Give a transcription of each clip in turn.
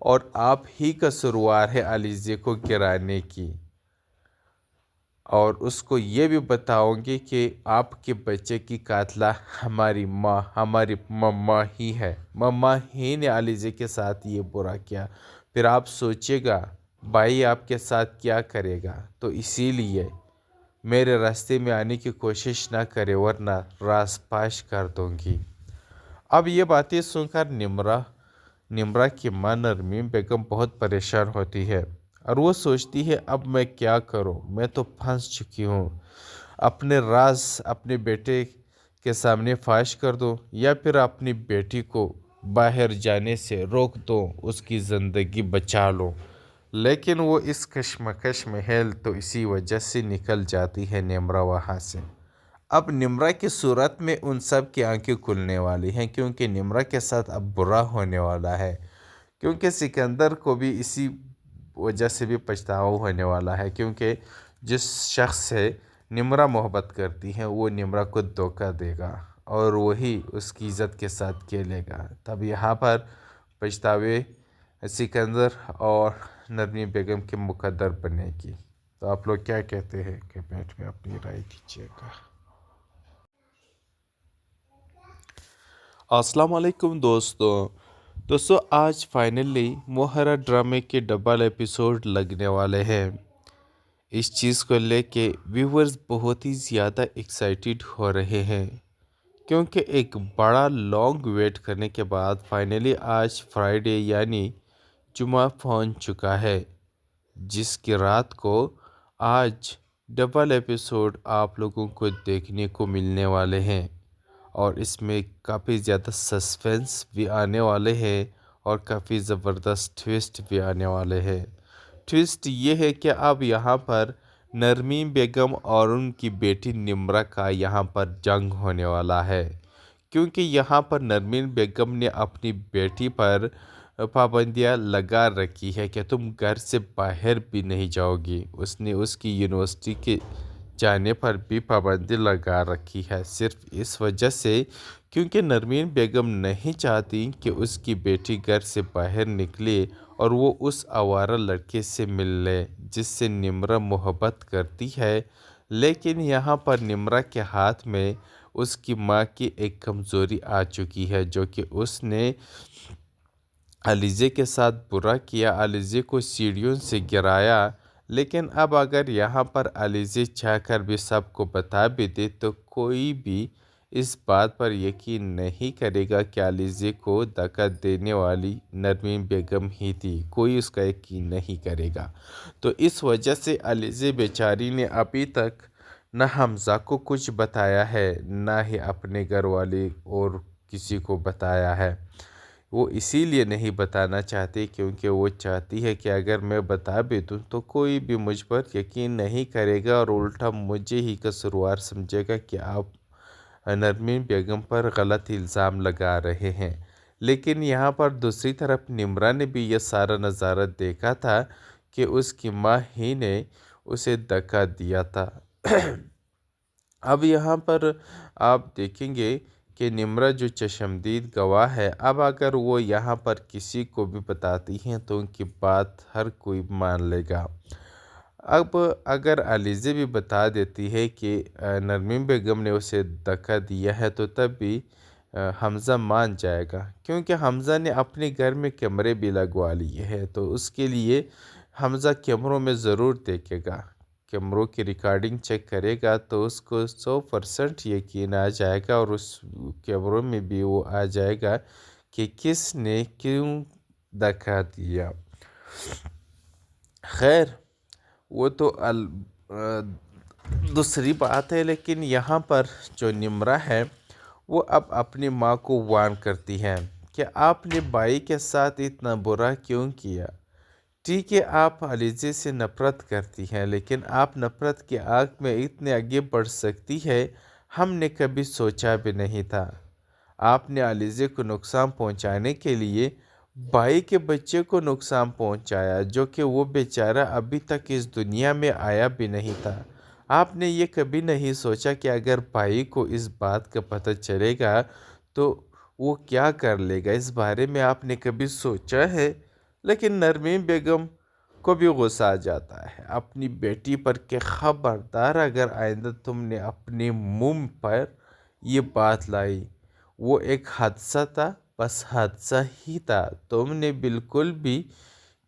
اور آپ ہی قصوروار ہے علیزے کو گرانے کی، اور اس کو یہ بھی بتاؤں گی کہ آپ کے بچے کی قاتلہ ہماری ماں، ہماری مما ہی ہے، مما ہی نے علیزے کے ساتھ یہ برا کیا۔ پھر آپ سوچے گا بھائی آپ کے ساتھ کیا کرے گا، تو اسی لیے میرے راستے میں آنے کی کوشش نہ کرے ورنہ راز پاش کر دوں گی۔ اب یہ باتیں سن کر نمرہ کی ماں نرمین بیگم بہت پریشان ہوتی ہے، اور وہ سوچتی ہے اب میں کیا کروں، میں تو پھنس چکی ہوں۔ اپنے راز اپنے بیٹے کے سامنے فاش کر دوں یا پھر اپنی بیٹی کو باہر جانے سے روک دوں، اس کی زندگی بچا لوں۔ لیکن وہ اس کشمکش میں ہے تو اسی وجہ سے نکل جاتی ہے نمرہ وہاں سے۔ اب نمرہ کی صورت میں ان سب کی آنکھیں کھلنے والی ہیں، کیونکہ نمرہ کے ساتھ اب برا ہونے والا ہے، کیونکہ سکندر کو بھی اسی وجہ سے بھی پچھتاوا ہونے والا ہے، کیونکہ جس شخص سے نمرہ محبت کرتی ہیں وہ نمرہ کو دھوکہ دے گا اور وہی اس کی عزت کے ساتھ کھیلے گا۔ تب یہاں پر پچھتاوے سکندر اور نرمین بیگم کے مقدر بنے گی۔ تو آپ لوگ کیا کہتے ہیں کمنٹ میں اپنی رائے دیجیے گا۔ السلام علیکم دوستو آج فائنلی مہرا ڈرامے کے ڈبل ایپیسوڈ لگنے والے ہیں۔ اس چیز کو لے کے ویورز بہت ہی زیادہ ایکسائٹیڈ ہو رہے ہیں، کیونکہ ایک بڑا لانگ ویٹ کرنے کے بعد فائنلی آج فرائیڈے یعنی جمعہ پہنچ چکا ہے، جس کی رات کو آج ڈبل ایپیسوڈ آپ لوگوں کو دیکھنے کو ملنے والے ہیں، اور اس میں کافی زیادہ سسپینس بھی آنے والے ہیں اور کافی زبردست ٹویسٹ بھی آنے والے ہیں۔ ٹویسٹ یہ ہے کہ اب یہاں پر نرمین بیگم اور ان کی بیٹی نمرہ کا یہاں پر جنگ ہونے والا ہے، کیونکہ یہاں پر نرمین بیگم نے اپنی بیٹی پر پابندیاں لگا رکھی ہے کہ تم گھر سے باہر بھی نہیں جاؤ گی۔ اس نے اس کی یونیورسٹی کے جانے پر بھی پابندی لگا رکھی ہے، صرف اس وجہ سے کیونکہ نرمین بیگم نہیں چاہتی کہ اس کی بیٹی گھر سے باہر نکلے اور وہ اس آوارہ لڑکے سے مل لے جس سے نمرہ محبت کرتی ہے۔ لیکن یہاں پر نمرہ کے ہاتھ میں اس کی ماں کی ایک کمزوری آ چکی ہے، جو کہ اس نے علیزے کے ساتھ برا کیا، علیزے کو سیڑھیوں سے گرایا۔ لیکن اب اگر یہاں پر علیزے چاہ کر بھی سب کو بتا بھی دے تو کوئی بھی اس بات پر یقین نہیں کرے گا کہ علیزے کو دھکا دینے والی نرمین بیگم ہی تھی، کوئی اس کا یقین نہیں کرے گا۔ تو اس وجہ سے علیزے بیچاری نے ابھی تک نہ حمزہ کو کچھ بتایا ہے، نہ ہی اپنے گھر والے اور کسی کو بتایا ہے۔ وہ اسی لیے نہیں بتانا چاہتی کیونکہ وہ چاہتی ہے کہ اگر میں بتا بھی دوں تو کوئی بھی مجھ پر یقین نہیں کرے گا اور الٹا مجھے ہی قصوروار سمجھے گا کہ آپ نرمین بیگم پر غلط الزام لگا رہے ہیں۔ لیکن یہاں پر دوسری طرف نمرہ نے بھی یہ سارا نظارہ دیکھا تھا کہ اس کی ماں ہی نے اسے دھکا دیا تھا۔ اب یہاں پر آپ دیکھیں گے کہ نمرہ جو چشمدید گواہ ہے، اب اگر وہ یہاں پر کسی کو بھی بتاتی ہیں تو ان کی بات ہر کوئی مان لے گا۔ اب اگر علیزے بھی بتا دیتی ہے کہ نرمین بیگم نے اسے دھکا دیا ہے تو تب بھی حمزہ مان جائے گا، کیونکہ حمزہ نے اپنے گھر میں کیمرے بھی لگوا لیے ہیں، تو اس کے لیے حمزہ کیمروں میں ضرور دیکھے گا، کیمروں کی ریکارڈنگ چیک کرے گا تو اس کو 100% یقین آ جائے گا، اور اس کیمروں میں بھی وہ آ جائے گا کہ کس نے کیوں دھکا دیا۔ خیر وہ تو دوسری بات ہے، لیکن یہاں پر جو نمرہ ہے وہ اب اپنی ماں کو وارن کرتی ہے کہ آپ نے بھائی کے ساتھ اتنا برا کیوں کیا۔ ٹھیک ہے آپ علیزے سے نفرت کرتی ہیں، لیکن آپ نفرت کی آگ میں اتنے آگے بڑھ سکتی ہے ہم نے کبھی سوچا بھی نہیں تھا۔ آپ نے علیزے کو نقصان پہنچانے کے لیے بھائی کے بچے کو نقصان پہنچایا، جو کہ وہ بیچارہ ابھی تک اس دنیا میں آیا بھی نہیں تھا۔ آپ نے یہ کبھی نہیں سوچا کہ اگر بھائی کو اس بات کا پتہ چلے گا تو وہ کیا کر لے گا، اس بارے میں آپ نے کبھی سوچا ہے؟ لیکن نرمین بیگم کو بھی غصہ آ جاتا ہے اپنی بیٹی پر کہ خبردار اگر آئندہ تم نے اپنے منہ پر یہ بات لائی، وہ ایک حادثہ تھا، بس حادثہ ہی تھا، تم نے بالکل بھی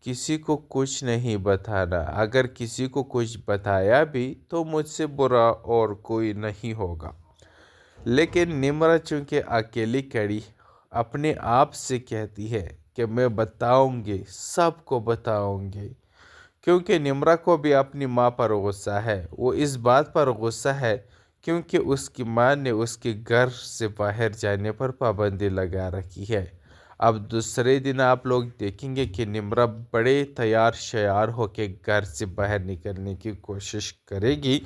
کسی کو کچھ نہیں بتانا، اگر کسی کو کچھ بتایا بھی تو مجھ سے برا اور کوئی نہیں ہوگا۔ لیکن نمرا چونکہ اکیلی کھڑی اپنے آپ سے کہتی ہے کہ میں بتاؤں گی، سب کو بتاؤں گی، کیونکہ نمرا کو بھی اپنی ماں پر غصہ ہے۔ وہ اس بات پر غصہ ہے کیونکہ اس کی ماں نے اس کے گھر سے باہر جانے پر پابندی لگا رکھی ہے۔ اب دوسرے دن آپ لوگ دیکھیں گے کہ نمرا بڑے تیار شیار ہو کے گھر سے باہر نکلنے کی کوشش کرے گی،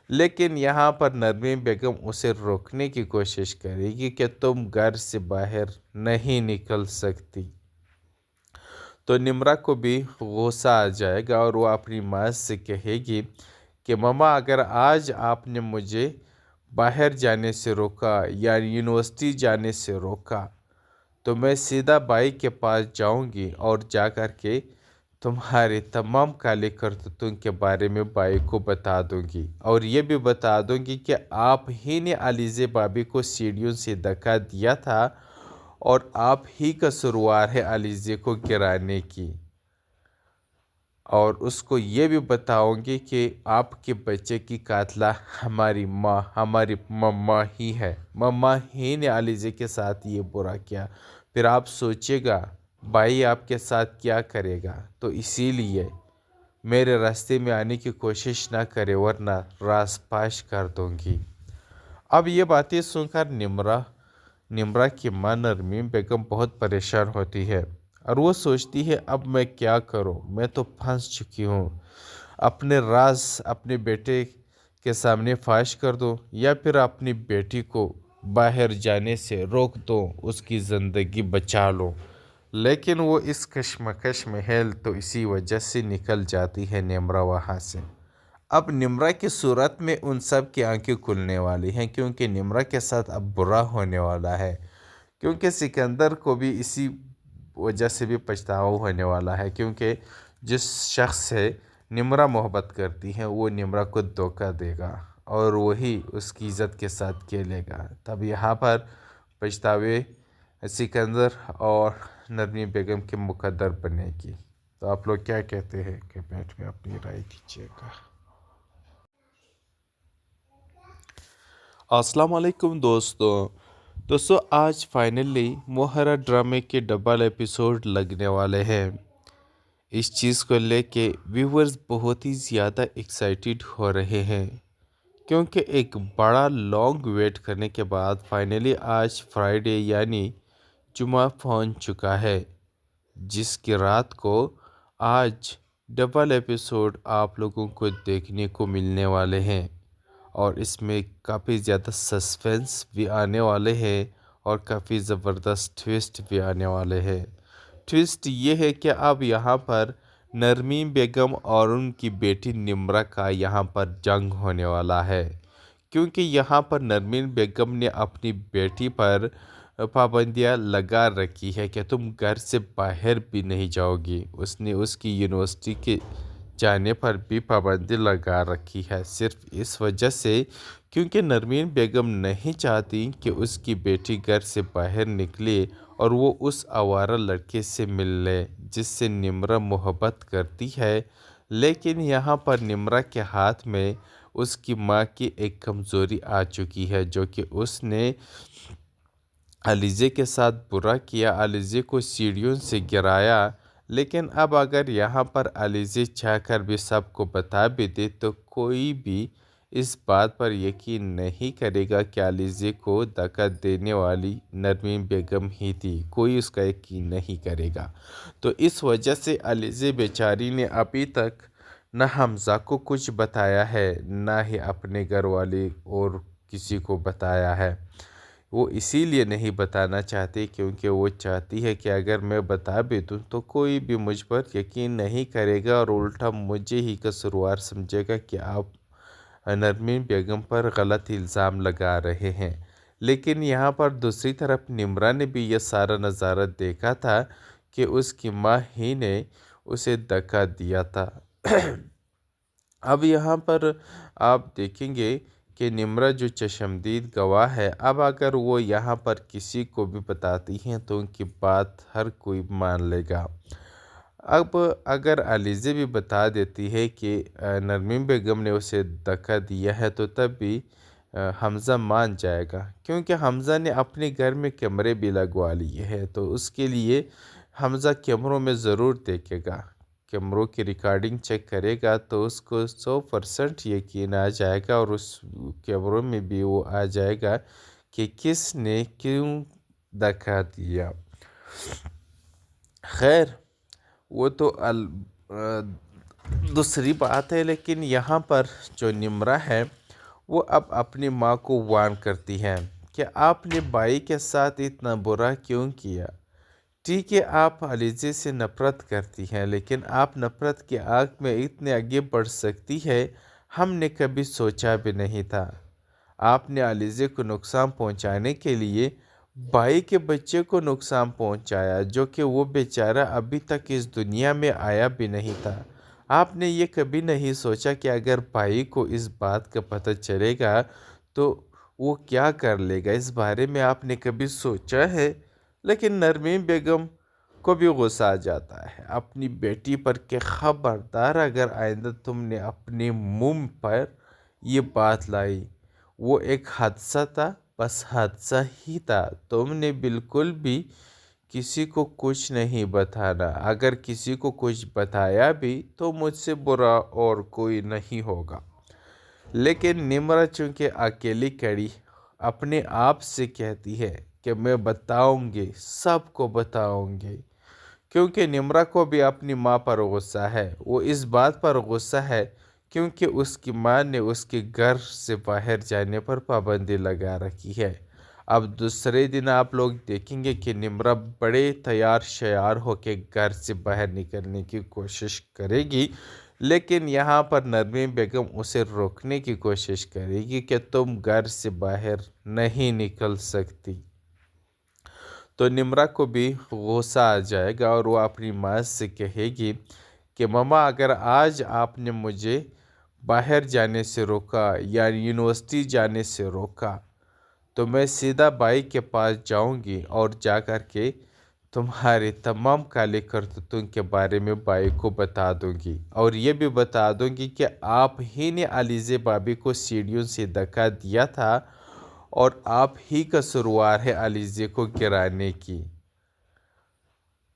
لیکن یہاں پر نرمین بیگم اسے روکنے کی کوشش کرے گی کہ تم گھر سے باہر نہیں نکل سکتی۔ تو نمرا کو بھی غصہ آ جائے گا اور وہ اپنی ماں سے کہے گی کہ ماما اگر آج آپ نے مجھے باہر جانے سے روکا یا یونیورسٹی جانے سے روکا تو میں سیدھا بائی کے پاس جاؤں گی اور جا کر کے تمہارے تمام کالے کرتوتوں کے بارے میں بائی کو بتا دوں گی، اور یہ بھی بتا دوں گی کہ آپ ہی نے علیزہ بابی کو سیڑھیوں سے دھکا دیا تھا اور آپ ہی کا قصوروار ہے علیزہ کو گرانے کی، اور اس کو یہ بھی بتاؤں گی کہ آپ کے بچے کی قاتلہ ہماری ماں، ہماری مما ہی ہے، مما ہی نے علیزہ کے ساتھ یہ برا کیا۔ پھر آپ سوچے گا بھائی آپ کے ساتھ کیا کرے گا، تو اسی لیے میرے راستے میں آنے کی کوشش نہ کرے ورنہ راز پاش کر دوں گی۔ اب یہ باتیں سن کر نمرا کی ماں نرمین بیگم بہت پریشان ہوتی ہے اور وہ سوچتی ہے اب میں کیا کروں، میں تو پھنس چکی ہوں، اپنے راز اپنے بیٹے کے سامنے فاش کر دوں یا پھر اپنی بیٹی کو باہر جانے سے روک دوں، اس کی زندگی بچا لوں۔ لیکن وہ اس کشمکش میں ہے تو اسی وجہ سے نکل جاتی ہے نمرا وہاں سے۔ اب نمرا کی صورت میں ان سب کی آنکھیں کھلنے والی ہیں کیونکہ نمرا کے ساتھ اب برا ہونے والا ہے، کیونکہ سکندر کو بھی اسی وجہ سے بھی پچھتاوا ہونے والا ہے، کیونکہ جس شخص سے نمرا محبت کرتی ہے وہ نمرا کو دھوکہ دے گا اور وہی اس کی عزت کے ساتھ کھیلے گا۔ تب یہاں پر پچھتاوے سکندر اور نرمین بیگم کے مقدر بنے گی۔ تو آپ لوگ کیا کہتے ہیں کمنٹ میں اپنی رائے دیجیے گا۔ السلام علیکم دوستو آج فائنلی مہرا ڈرامے کے ڈبل ایپیسوڈ لگنے والے ہیں۔ اس چیز کو لے کے ویورز بہت ہی زیادہ ایکسائٹیڈ ہو رہے ہیں کیونکہ ایک بڑا لانگ ویٹ کرنے کے بعد فائنلی آج فرائیڈے یعنی جمعہ پہنچ چکا ہے، جس کی رات کو آج ڈبل ایپیسوڈ آپ لوگوں کو دیکھنے کو ملنے والے ہیں، اور اس میں کافی زیادہ سسپینس بھی آنے والے ہیں اور کافی زبردست ٹویسٹ بھی آنے والے ہیں۔ ٹویسٹ یہ ہے کہ اب یہاں پر نرمین بیگم اور ان کی بیٹی نمرا کا یہاں پر جنگ ہونے والا ہے، کیونکہ یہاں پر نرمین بیگم نے اپنی بیٹی پر پابندیاں لگا رکھی ہے کہ تم گھر سے باہر بھی نہیں جاؤ گی۔ اس نے اس کی یونیورسٹی کے جانے پر بھی پابندی لگا رکھی ہے، صرف اس وجہ سے کیونکہ نرمین بیگم نہیں چاہتی کہ اس کی بیٹی گھر سے باہر نکلے اور وہ اس آوارہ لڑکے سے مل لے جس سے نمرا محبت کرتی ہے۔ لیکن یہاں پر نمرا کے ہاتھ میں اس کی ماں کی ایک کمزوری آ چکی ہے، جو کہ اس نے علیزہ کے ساتھ برا کیا، علیزہ کو سیڑھیوں سے گرایا۔ لیکن اب اگر یہاں پر علیزہ چاہ کر بھی سب کو بتا بھی دے تو کوئی بھی اس بات پر یقین نہیں کرے گا کہ علیزہ کو دھکا دینے والی نرمین بیگم ہی تھی، کوئی اس کا یقین نہیں کرے گا۔ تو اس وجہ سے علیزہ بیچاری نے ابھی تک نہ حمزہ کو کچھ بتایا ہے، نہ ہی اپنے گھر والے اور کسی کو بتایا ہے۔ وہ اسی لیے نہیں بتانا چاہتی کیونکہ وہ چاہتی ہے کہ اگر میں بتا بھی دوں تو کوئی بھی مجھ پر یقین نہیں کرے گا اور الٹا مجھے ہی قصوروار سمجھے گا کہ آپ نرمین بیگم پر غلط الزام لگا رہے ہیں۔ لیکن یہاں پر دوسری طرف نمرا نے بھی یہ سارا نظارہ دیکھا تھا کہ اس کی ماں ہی نے اسے دھکا دیا تھا۔ اب یہاں پر آپ دیکھیں گے کہ نمرہ جو چشمدید گواہ ہے، اب اگر وہ یہاں پر کسی کو بھی بتاتی ہیں تو ان کی بات ہر کوئی مان لے گا۔ اب اگر علیزہ بھی بتا دیتی ہے کہ نرمین بیگم نے اسے دھکا دیا ہے تو تب بھی حمزہ مان جائے گا، کیونکہ حمزہ نے اپنے گھر میں کیمرے بھی لگوا لیے ہیں، تو اس کے لیے حمزہ کیمروں میں ضرور دیکھے گا، کیمروں کی ریکارڈنگ چیک کرے گا تو اس کو 100% یقین آ جائے گا، اور اس کیمروں میں بھی وہ آ جائے گا کہ کس نے کیوں دھکا دیا۔ خیر وہ تو دوسری بات ہے، لیکن یہاں پر جو نمرہ ہے وہ اب اپنی ماں کو وارن کرتی ہے کہ آپ نے بھائی کے ساتھ اتنا برا کیوں کیا۔ ٹھیک ہے، آپ علیزہ سے نفرت کرتی ہیں، لیکن آپ نفرت کی آگ میں اتنے آگے بڑھ سکتی ہے، ہم نے کبھی سوچا بھی نہیں تھا۔ آپ نے علیزہ کو نقصان پہنچانے کے لیے بھائی کے بچے کو نقصان پہنچایا، جو کہ وہ بیچارہ ابھی تک اس دنیا میں آیا بھی نہیں تھا۔ آپ نے یہ کبھی نہیں سوچا کہ اگر بھائی کو اس بات کا پتہ چلے گا تو وہ کیا کر لے گا، اس بارے میں آپ نے کبھی سوچا ہے؟ لیکن نرمین بیگم کو بھی غصہ آ جاتا ہے اپنی بیٹی پر کہ خبردار اگر آئندہ تم نے اپنے منہ پر یہ بات لائی، وہ ایک حادثہ تھا، بس حادثہ ہی تھا، تم نے بالکل بھی کسی کو کچھ نہیں بتانا، اگر کسی کو کچھ بتایا بھی تو مجھ سے برا اور کوئی نہیں ہوگا۔ لیکن نمرہ چونکہ اکیلی کڑی اپنے آپ سے کہتی ہے کہ میں بتاؤں گی، سب کو بتاؤں گی، کیونکہ نمرہ کو بھی اپنی ماں پر غصہ ہے۔ وہ اس بات پر غصہ ہے کیونکہ اس کی ماں نے اس کے گھر سے باہر جانے پر پابندی لگا رکھی ہے۔ اب دوسرے دن آپ لوگ دیکھیں گے کہ نمرہ بڑے تیار شیار ہو کے گھر سے باہر نکلنے کی کوشش کرے گی، لیکن یہاں پر نرمین بیگم اسے روکنے کی کوشش کرے گی کہ تم گھر سے باہر نہیں نکل سکتی۔ تو نمرہ کو بھی غصہ آ جائے گا اور وہ اپنی ماں سے کہے گی کہ ماما اگر آج آپ نے مجھے باہر جانے سے روکا یا یونیورسٹی جانے سے روکا تو میں سیدھا بھائی کے پاس جاؤں گی اور جا کر کے تمہارے تمام کالے کرتوتوں کے بارے میں بھائی کو بتا دوں گی، اور یہ بھی بتا دوں گی کہ آپ ہی نے علیزہ بھابی کو سیڑھیوں سے دھکا دیا تھا اور آپ ہی کا قصوروار ہے علیزہ کو گرانے کی،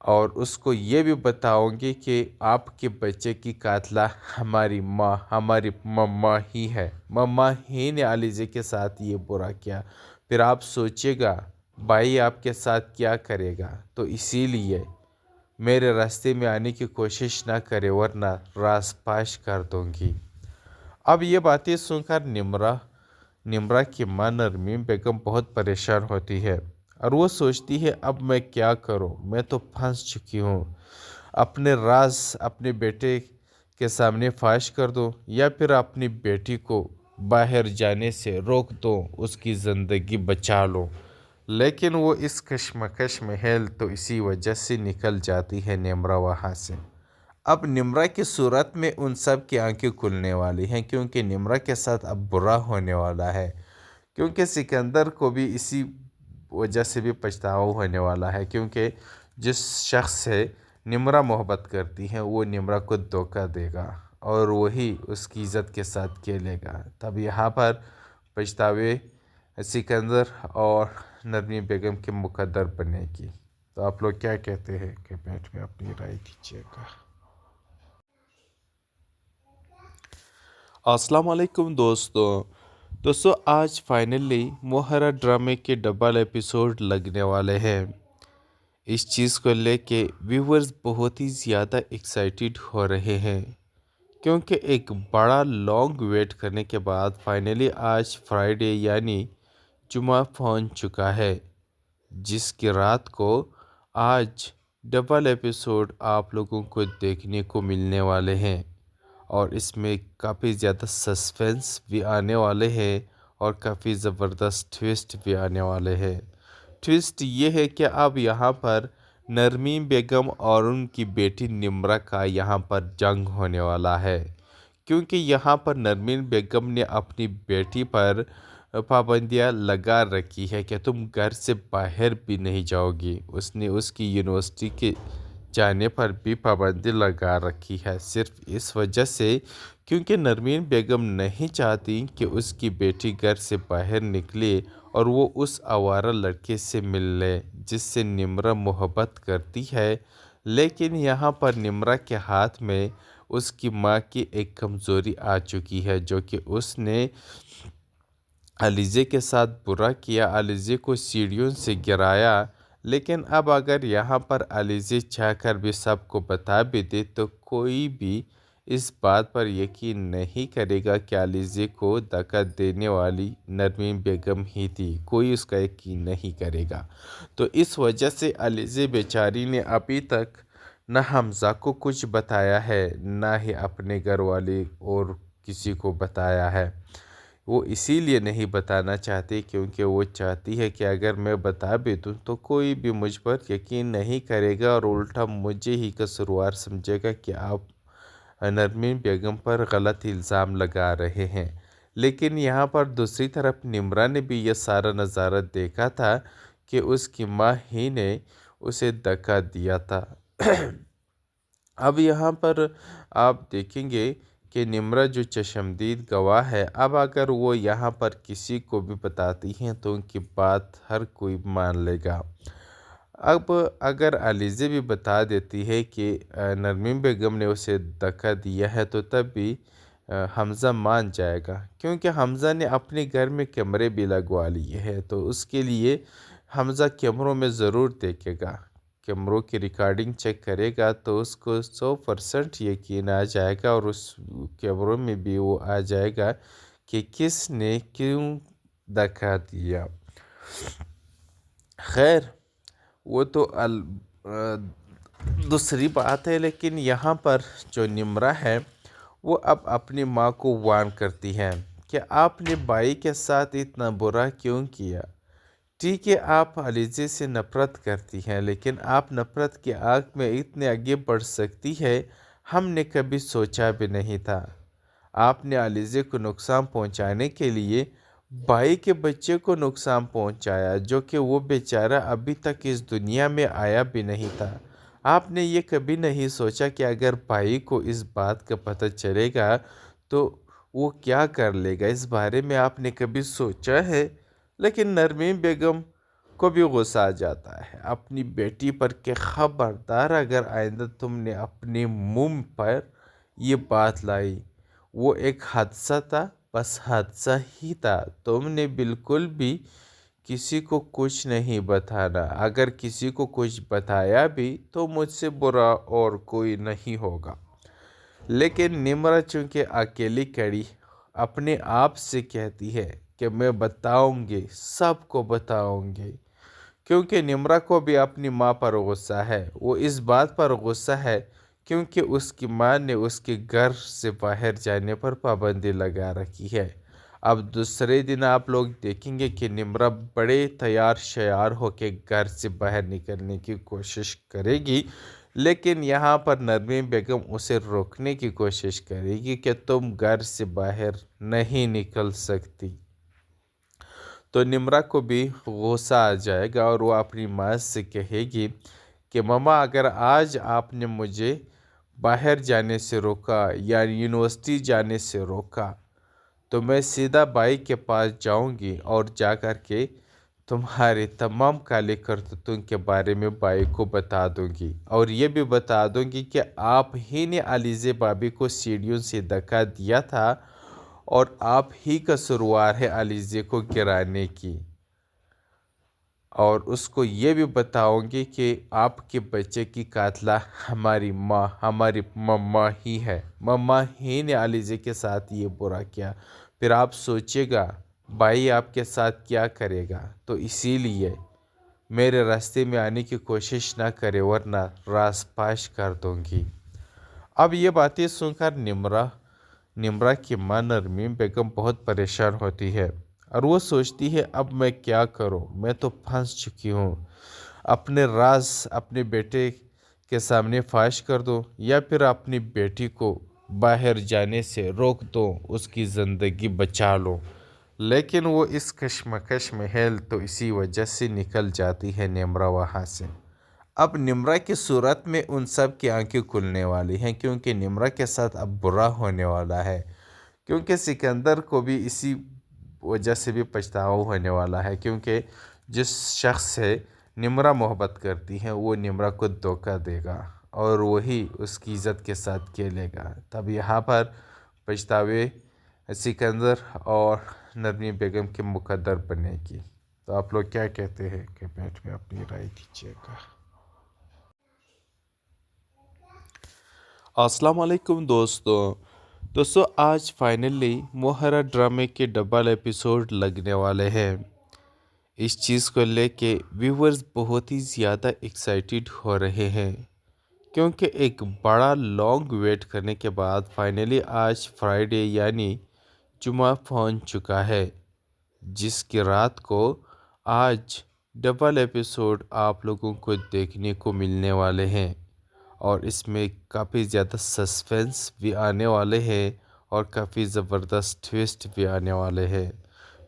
اور اس کو یہ بھی بتاؤں گی کہ آپ کے بچے کی قاتلہ ہماری ماں، ہماری مما ہی ہے، مما ہی نے علیزہ کے ساتھ یہ برا کیا۔ پھر آپ سوچے گا بھائی آپ کے ساتھ کیا کرے گا، تو اسی لیے میرے راستے میں آنے کی کوشش نہ کرے ورنہ راز پاش کر دوں گی۔ اب یہ باتیں سن کر نمرہ کی ماں نرمین بیگم بہت پریشان ہوتی ہے اور وہ سوچتی ہے اب میں کیا کروں، میں تو پھنس چکی ہوں، اپنے راز اپنے بیٹے کے سامنے فاش کر دوں یا پھر اپنی بیٹی کو باہر جانے سے روک دوں، اس کی زندگی بچا لوں۔ لیکن وہ اس کشمکش میں ہے تو اسی وجہ سے نکل جاتی ہے نمرہ وہاں سے۔ اب نمرہ کی صورت میں ان سب کی آنکھیں کھلنے والی ہیں، کیونکہ نمرہ کے ساتھ اب برا ہونے والا ہے، کیونکہ سکندر کو بھی اسی وجہ سے بھی پچھتاوا ہونے والا ہے، کیونکہ جس شخص سے نمرہ محبت کرتی ہیں وہ نمرہ کو دھوکہ دے گا اور وہی اس کی عزت کے ساتھ کھیلے گا۔ تب یہاں پر پچھتاوے سکندر اور نرمین بیگم کے مقدر بنے گی۔ تو آپ لوگ کیا کہتے ہیں کمنٹ میں اپنی رائے دیجیے گا۔ السلام علیکم دوستو آج فائنلی مہرا ڈرامے کے ڈبل ایپیسوڈ لگنے والے ہیں۔ اس چیز کو لے کے ویورز بہت ہی زیادہ ایکسائٹیڈ ہو رہے ہیں، کیونکہ ایک بڑا لانگ ویٹ کرنے کے بعد فائنلی آج فرائیڈے یعنی جمعہ پہنچ چکا ہے، جس کی رات کو آج ڈبل ایپیسوڈ آپ لوگوں کو دیکھنے کو ملنے والے ہیں، اور اس میں کافی زیادہ سسپینس بھی آنے والے ہیں اور کافی زبردست ٹویسٹ بھی آنے والے ہیں۔ ٹویسٹ یہ ہے کہ اب یہاں پر نرمین بیگم اور ان کی بیٹی نمرہ کا یہاں پر جنگ ہونے والا ہے، کیونکہ یہاں پر نرمین بیگم نے اپنی بیٹی پر پابندیاں لگا رکھی ہے کہ تم گھر سے باہر بھی نہیں جاؤ گی۔ اس نے اس کی یونیورسٹی کے جانے پر بھی پابندی لگا رکھی ہے، صرف اس وجہ سے کیونکہ نرمین بیگم نہیں چاہتی کہ اس کی بیٹی گھر سے باہر نکلے اور وہ اس آوارہ لڑکے سے مل لے جس سے نمرہ محبت کرتی ہے۔ لیکن یہاں پر نمرہ کے ہاتھ میں اس کی ماں کی ایک کمزوری آ چکی ہے، جو کہ اس نے علیزے کے ساتھ برا کیا، علیزے کو سیڑھیوں سے گرایا۔ لیکن اب اگر یہاں پر علیزے چاہ کر بھی سب کو بتا بھی دے تو کوئی بھی اس بات پر یقین نہیں کرے گا کہ علیزے کو دھکا دینے والی نرمین بیگم ہی تھی، کوئی اس کا یقین نہیں کرے گا۔ تو اس وجہ سے علیزے بیچاری نے ابھی تک نہ حمزہ کو کچھ بتایا ہے، نہ ہی اپنے گھر والے اور کسی کو بتایا ہے۔ وہ اسی لیے نہیں بتانا چاہتی کیونکہ وہ چاہتی ہے کہ اگر میں بتا بھی دوں تو کوئی بھی مجھ پر یقین نہیں کرے گا اور الٹا مجھے ہی قصوروار سمجھے گا کہ آپ نرمین بیگم پر غلط الزام لگا رہے ہیں۔ لیکن یہاں پر دوسری طرف نمرہ نے بھی یہ سارا نظارہ دیکھا تھا کہ اس کی ماں ہی نے اسے دھکا دیا تھا۔ اب یہاں پر آپ دیکھیں گے کہ نمرہ جو چشمدید گواہ ہے، اب اگر وہ یہاں پر کسی کو بھی بتاتی ہیں تو ان کی بات ہر کوئی مان لے گا۔ اب اگر علیزے بھی بتا دیتی ہے کہ نرمین بیگم نے اسے دھکا دیا ہے تو تب بھی حمزہ مان جائے گا، کیونکہ حمزہ نے اپنے گھر میں کیمرے بھی لگوا لیے ہیں، تو اس کے لیے حمزہ کیمروں میں ضرور دیکھے گا، کیمروں کی ریکارڈنگ چیک کرے گا تو اس کو 100% یقین آ جائے گا اور اس کیمروں میں بھی وہ آ جائے گا کہ کس نے کیوں دھکا دیا۔ خیر وہ تو دوسری بات ہے، لیکن یہاں پر جو نمرہ ہے وہ اب اپنی ماں کو وارن کرتی ہے کہ آپ نے بھائی کے ساتھ اتنا برا کیوں کیا۔ ٹھیک ہے آپ علیزے سے نفرت کرتی ہیں، لیکن آپ نفرت کی آگ میں اتنے آگے بڑھ سکتی ہے، ہم نے کبھی سوچا بھی نہیں تھا۔ آپ نے علیزے کو نقصان پہنچانے کے لیے بھائی کے بچے کو نقصان پہنچایا، جو کہ وہ بیچارہ ابھی تک اس دنیا میں آیا بھی نہیں تھا۔ آپ نے یہ کبھی نہیں سوچا کہ اگر بھائی کو اس بات کا پتہ چلے گا تو وہ کیا کر لے گا، اس بارے میں آپ نے کبھی سوچا ہے؟ لیکن نرمین بیگم کو بھی غصہ آ جاتا ہے اپنی بیٹی پر کہ خبردار اگر آئندہ تم نے اپنے منہ پر یہ بات لائی، وہ ایک حادثہ تھا، بس حادثہ ہی تھا، تم نے بالکل بھی کسی کو کچھ نہیں بتانا، اگر کسی کو کچھ بتایا بھی تو مجھ سے برا اور کوئی نہیں ہوگا۔ لیکن نمرہ چونکہ اکیلی کھڑی اپنے آپ سے کہتی ہے کہ میں بتاؤں گی، سب کو بتاؤں گی، کیونکہ نمرہ کو بھی اپنی ماں پر غصہ ہے۔ وہ اس بات پر غصہ ہے کیونکہ اس کی ماں نے اس کے گھر سے باہر جانے پر پابندی لگا رکھی ہے۔ اب دوسرے دن آپ لوگ دیکھیں گے کہ نمرہ بڑے تیار شیار ہو کے گھر سے باہر نکلنے کی کوشش کرے گی، لیکن یہاں پر نرمین بیگم اسے روکنے کی کوشش کرے گی کہ تم گھر سے باہر نہیں نکل سکتی۔ تو نمرہ کو بھی غصہ آ جائے گا اور وہ اپنی ماں سے کہے گی کہ ماما اگر آج آپ نے مجھے باہر جانے سے روکا یا یونیورسٹی جانے سے روکا تو میں سیدھا بھائی کے پاس جاؤں گی اور جا کر کے تمہارے تمام کالے کرتوتوں کے بارے میں بھائی کو بتا دوں گی، اور یہ بھی بتا دوں گی کہ آپ ہی نے علیزے بابی کو سیڑھیوں سے دھکا دیا تھا اور آپ ہی قصوروار ہے علیزے کو گرانے کی، اور اس کو یہ بھی بتاؤں گی کہ آپ کے بچے کی قاتلہ ہماری ماں، ہماری مما ہی ہے، مما ہی نے علیزے کے ساتھ یہ برا کیا۔ پھر آپ سوچیے گا بھائی آپ کے ساتھ کیا کرے گا، تو اسی لیے میرے راستے میں آنے کی کوشش نہ کرے ورنہ راز پاش کر دوں گی۔ اب یہ باتیں سن کر نمرہ کی ماں نرمین بیگم بہت پریشان ہوتی ہے اور وہ سوچتی ہے اب میں کیا کروں، میں تو پھنس چکی ہوں، اپنے راز اپنے بیٹے کے سامنے فاش کر دو یا پھر اپنی بیٹی کو باہر جانے سے روک دو، اس کی زندگی بچا لو، لیکن وہ اس کشمکش میں ہے تو اسی وجہ سے نکل جاتی ہے نمرہ وہاں سے۔ اب نمرہ کی صورت میں ان سب کی آنکھیں کھلنے والی ہیں، کیونکہ نمرہ کے ساتھ اب برا ہونے والا ہے، کیونکہ سکندر کو بھی اسی وجہ سے بھی پچھتاوا ہونے والا ہے، کیونکہ جس شخص سے نمرہ محبت کرتی ہیں وہ نمرہ کو دھوکہ دے گا اور وہی اس کی عزت کے ساتھ کھیلے گا۔ تب یہاں پر پچھتاوے سکندر اور نرمین بیگم کے مقدر بنے گی۔ تو آپ لوگ کیا کہتے ہیں؟ کمنٹ میں اپنی رائے دیجیے گا۔ السلام علیکم دوستو آج فائنلی مہرا ڈرامے کے ڈبل ایپیسوڈ لگنے والے ہیں۔ اس چیز کو لے کے ویورز بہت ہی زیادہ ایکسائٹیڈ ہو رہے ہیں، کیونکہ ایک بڑا لانگ ویٹ کرنے کے بعد فائنلی آج فرائیڈے یعنی جمعہ پہنچ چکا ہے، جس کی رات کو آج ڈبل ایپیسوڈ آپ لوگوں کو دیکھنے کو ملنے والے ہیں، اور اس میں کافی زیادہ سسپینس بھی آنے والے ہیں اور کافی زبردست ٹویسٹ بھی آنے والے ہیں۔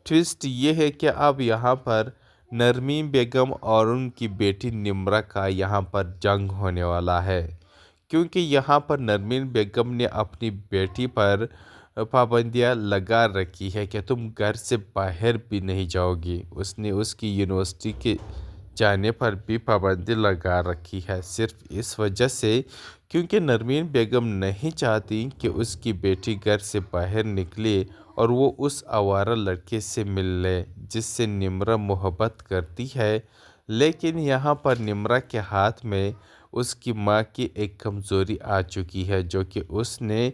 ٹویسٹ یہ ہے کہ اب یہاں پر نرمین بیگم اور ان کی بیٹی نمرہ کا یہاں پر جنگ ہونے والا ہے، کیونکہ یہاں پر نرمین بیگم نے اپنی بیٹی پر پابندیاں لگا رکھی ہے کہ تم گھر سے باہر بھی نہیں جاؤ گی۔ اس نے اس کی یونیورسٹی کے جانے پر بھی پابندی لگا رکھی ہے، صرف اس وجہ سے کیونکہ نرمین بیگم نہیں چاہتی کہ اس کی بیٹی گھر سے باہر نکلے اور وہ اس آوارہ لڑکے سے مل لے جس سے نمرہ محبت کرتی ہے، لیکن یہاں پر نمرہ کے ہاتھ میں اس کی ماں کی ایک کمزوری آ چکی ہے، جو کہ اس نے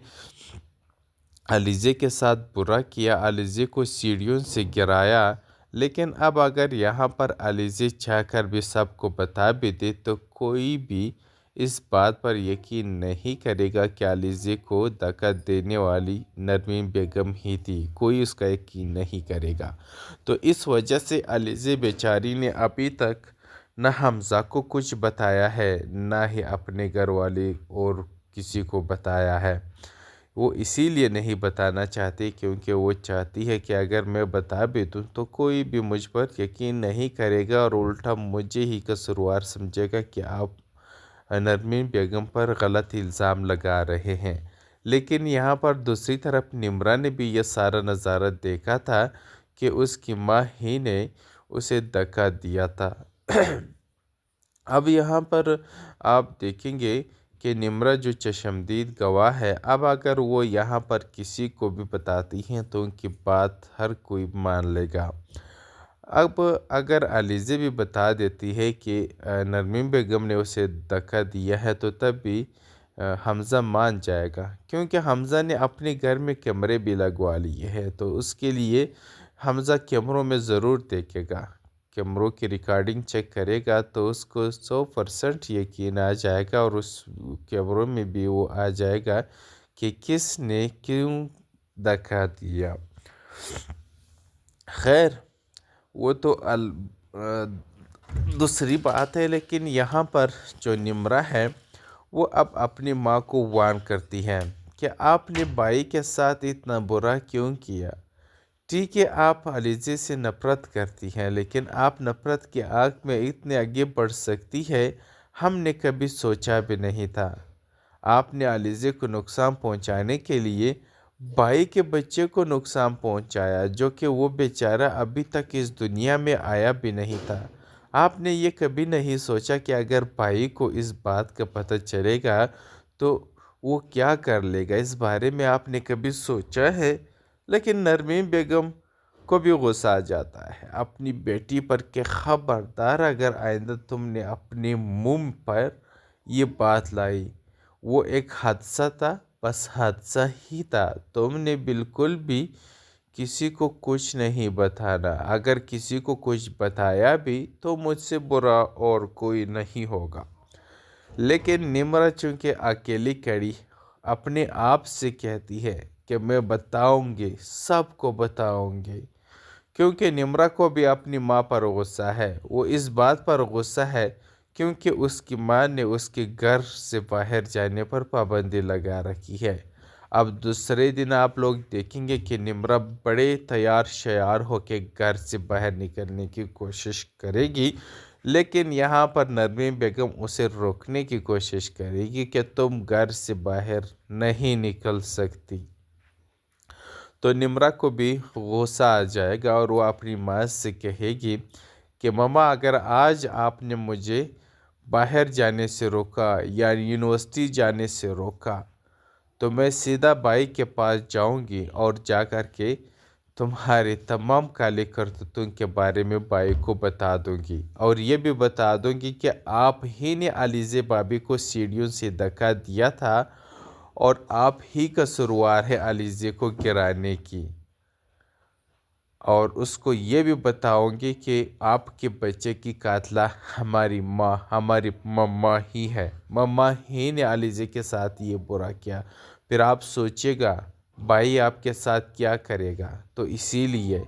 علیزے کے ساتھ برا کیا، علیزے کو سیڑھیوں سے گرایا، لیکن اب اگر یہاں پر علیزے چاہ کر بھی سب کو بتا بھی دے تو کوئی بھی اس بات پر یقین نہیں کرے گا کہ علیزے کو دھکا دینے والی نرمین بیگم ہی تھی، کوئی اس کا یقین نہیں کرے گا۔ تو اس وجہ سے علیزے بیچاری نے ابھی تک نہ حمزہ کو کچھ بتایا ہے، نہ ہی اپنے گھر والے اور کسی کو بتایا ہے۔ وہ اسی لیے نہیں بتانا چاہتی کیونکہ وہ چاہتی ہے کہ اگر میں بتا بھی دوں تو کوئی بھی مجھ پر یقین نہیں کرے گا اور الٹا مجھے ہی قصوروار سمجھے گا کہ آپ نرمین بیگم پر غلط الزام لگا رہے ہیں۔ لیکن یہاں پر دوسری طرف نمرہ نے بھی یہ سارا نظارہ دیکھا تھا کہ اس کی ماں ہی نے اسے دھکا دیا تھا۔ اب یہاں پر آپ دیکھیں گے کہ نمرہ جو چشمدید گواہ ہے، اب اگر وہ یہاں پر کسی کو بھی بتاتی ہیں تو ان کی بات ہر کوئی مان لے گا۔ اب اگر علیزے بھی بتا دیتی ہے کہ نرمین بیگم نے اسے دھکا دیا ہے تو تب بھی حمزہ مان جائے گا، کیونکہ حمزہ نے اپنے گھر میں کیمرے بھی لگوا لیے ہیں، تو اس کے لیے حمزہ کیمروں میں ضرور دیکھے گا، کیمروں کی ریکارڈنگ چیک کرے گا تو اس کو 100% یقین آ جائے گا، اور اس کیمروں میں بھی وہ آ جائے گا کہ کس نے کیوں دھکا دیا۔ خیر وہ تو دوسری بات ہے، لیکن یہاں پر جو نمرہ ہے وہ اب اپنی ماں کو وارن کرتی ہے کہ آپ نے بھائی کے ساتھ اتنا برا کیوں کیا۔ ٹھیک ہے آپ علیزے سے نفرت کرتی ہیں، لیکن آپ نفرت کی آگ میں اتنے آگے بڑھ سکتی ہے، ہم نے کبھی سوچا بھی نہیں تھا۔ آپ نے علیزے کو نقصان پہنچانے کے لیے بھائی کے بچے کو نقصان پہنچایا، جو کہ وہ بیچارہ ابھی تک اس دنیا میں آیا بھی نہیں تھا۔ آپ نے یہ کبھی نہیں سوچا کہ اگر بھائی کو اس بات کا پتہ چلے گا تو وہ کیا کر لے گا، اس بارے میں آپ نے کبھی سوچا ہے؟ لیکن نرمین بیگم کو بھی غصہ آ جاتا ہے اپنی بیٹی پر کہ خبردار اگر آئندہ تم نے اپنے منہ پر یہ بات لائی، وہ ایک حادثہ تھا، بس حادثہ ہی تھا، تم نے بالکل بھی کسی کو کچھ نہیں بتانا، اگر کسی کو کچھ بتایا بھی تو مجھ سے برا اور کوئی نہیں ہوگا۔ لیکن نمرہ چونکہ اکیلی کڑی اپنے آپ سے کہتی ہے کہ میں بتاؤں گی، سب کو بتاؤں گی، کیونکہ نمرہ کو بھی اپنی ماں پر غصہ ہے۔ وہ اس بات پر غصہ ہے کیونکہ اس کی ماں نے اس کے گھر سے باہر جانے پر پابندی لگا رکھی ہے۔ اب دوسرے دن آپ لوگ دیکھیں گے کہ نمرہ بڑے تیار شیار ہو کے گھر سے باہر نکلنے کی کوشش کرے گی، لیکن یہاں پر نرمین بیگم اسے روکنے کی کوشش کرے گی کہ تم گھر سے باہر نہیں نکل سکتی۔ تو نمرہ کو بھی غصہ آ جائے گا اور وہ اپنی ماں سے کہے گی کہ ماما، اگر آج آپ نے مجھے باہر جانے سے روکا یا یونیورسٹی جانے سے روکا تو میں سیدھا بھائی کے پاس جاؤں گی اور جا کر کے تمہارے تمام کالے کرتوتوں کے بارے میں بھائی کو بتا دوں گی، اور یہ بھی بتا دوں گی کہ آپ ہی نے علیزہ بھابی کو سیڑھیوں سے دھکا دیا تھا اور آپ ہی قصوروار ہے علیزہ کو گرانے کی، اور اس کو یہ بھی بتاؤں گی کہ آپ کے بچے کی قاتلہ ہماری ماں، ہماری مما ہی ہے، مما ہی نے علیزہ کے ساتھ یہ برا کیا۔ پھر آپ سوچیے گا بھائی آپ کے ساتھ کیا کرے گا، تو اسی لیے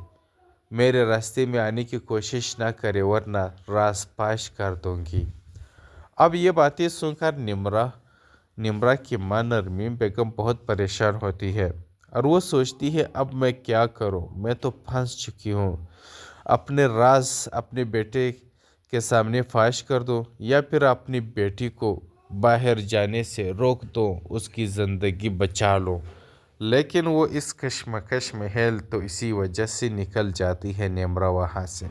میرے راستے میں آنے کی کوشش نہ کرے ورنہ راز پاش کر دوں گی۔ اب یہ باتیں سن کر نمرہ کی ماں نرمین بیگم بہت پریشان ہوتی ہے اور وہ سوچتی ہے اب میں کیا کروں، میں تو پھنس چکی ہوں، اپنے راز اپنے بیٹے کے سامنے فاش کر دوں یا پھر اپنی بیٹی کو باہر جانے سے روک دوں، اس کی زندگی بچا لوں، لیکن وہ اس کشمکش میں ہے تو اسی وجہ سے نکل جاتی ہے نمرہ وہاں سے۔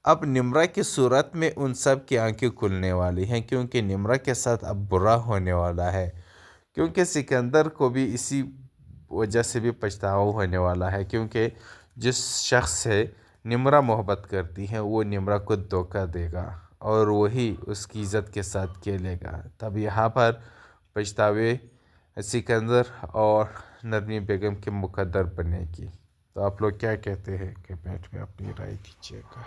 اب نمرہ کی صورت میں ان سب کی آنکھیں کھلنے والی ہیں کیونکہ نمرہ کے ساتھ اب برا ہونے والا ہے، کیونکہ سکندر کو بھی اسی وجہ سے بھی پچھتاوا ہونے والا ہے، کیونکہ جس شخص سے نمرہ محبت کرتی ہے وہ نمرہ کو دھوکہ دے گا اور وہی اس کی عزت کے ساتھ کھیلے گا۔ تب یہاں پر پچھتاوے سکندر اور نرمین بیگم کے مقدر بنے گی۔ تو آپ لوگ کیا کہتے ہیں کہ کمنٹ میں اپنی رائے دیجیے گا۔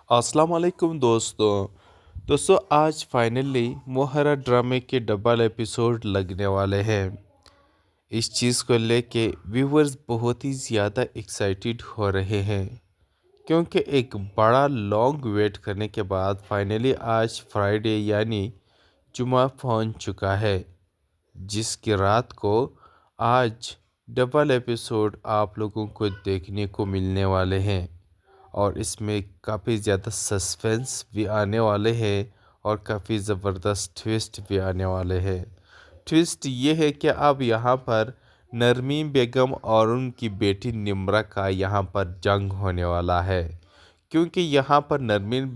السلام علیکم دوستو آج فائنلی مہرا ڈرامے کے ڈبل ایپیسوڈ لگنے والے ہیں۔ اس چیز کو لے کے ویورز بہت ہی زیادہ ایکسائٹیڈ ہو رہے ہیں کیونکہ ایک بڑا لانگ ویٹ کرنے کے بعد فائنلی آج فرائیڈے یعنی جمعہ پہنچ چکا ہے، جس کی رات کو آج ڈبل ایپیسوڈ آپ لوگوں کو دیکھنے کو ملنے والے ہیں، اور اس میں کافی زیادہ سسپینس بھی آنے والے ہیں اور کافی زبردست ٹویسٹ بھی آنے والے ہیں۔ ٹویسٹ یہ ہے کہ اب یہاں پر نرمین بیگم اور ان کی بیٹی نمرہ کا یہاں پر جنگ ہونے والا ہے، کیونکہ یہاں پر نرمین بیگم